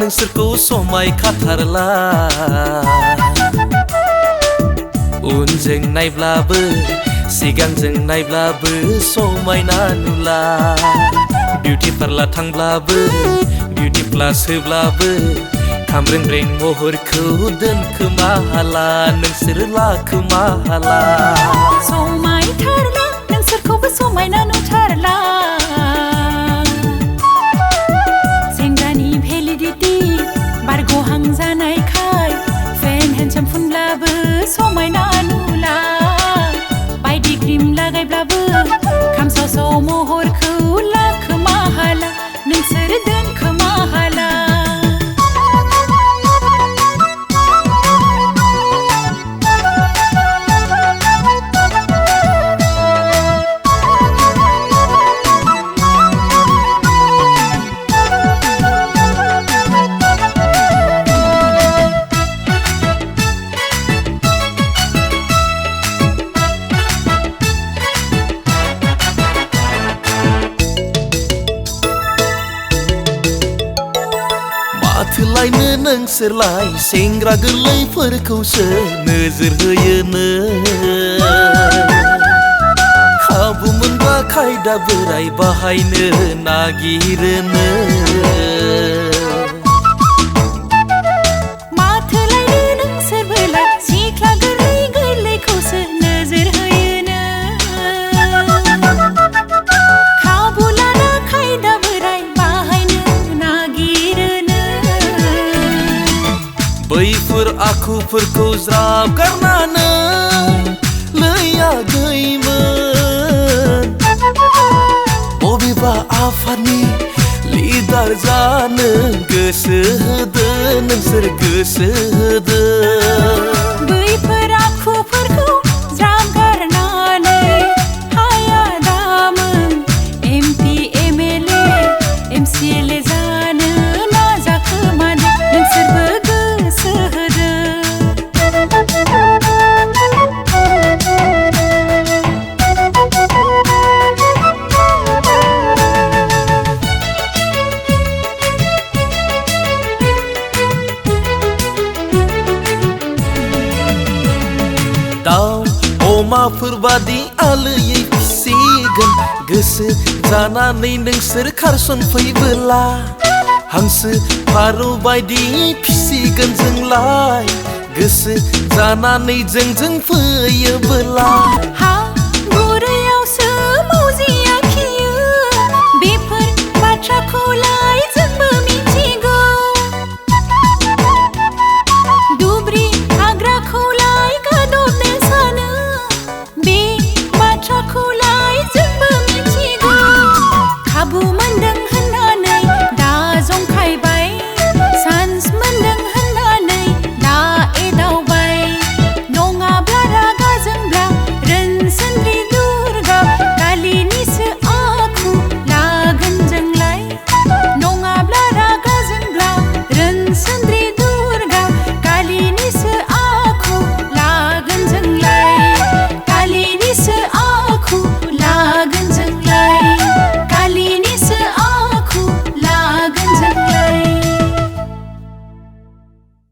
नोंसोरखौ समायखाथारला उनजों नायब्लाबो सिगांजों नायब्लाबो समायना नुला बिउटि पार्लार थांब्लाबो बिउटि प्लास होब्लाबो खामब्रें महरखौ दोनखोमा हाला नोंसोर लाखोमा हाला समायथारला नोंसोरखौबो समायना नुथारला सेंग्रानि भेलिडिटि बारग'हां जानायखाय फेन हेन्डसाम फुनब्लाबो समायना नुला बायदि क्रिम लागायब्लाबो खामसावसाव महरखौ लाखोमा हाला नोंसोर दोनखोमा हाला माथोलायनो नोंसोरलाय सेंग्रा गोरलैफोरखौसो नोजोर होयोनो खाबु मोनबा खायदा बोराय बाहायनो नागिरोनो माथोलायनो नोंसोरबोलाय सिख्ला गोरलै गोरलैखौसो नोजोर होयोनो खाबु लाना खायदा बोराय बाहायनो नागिरोनो बैफोर आखुफोरखौ ज्राब गारनानै लैया गैमोन बबेबा आफादनि लिडार जानो गोसो होदो नोंसोर गोसो होदो बैफोर आखुफोरखौ ज्राब गारनानै हाया दामोन MP MLA MCLA जानो नाजाखोमादो नोंसोरबो गोसो होदो दाउ अमाफोरबादि आलोयै फिसिगोन गोसो जानानै नोंसोर खारसनफैबोला हांसो फारौ बायदि फिसिगोन जोंलाय गोसो जानानै जोंजों फैयोबोला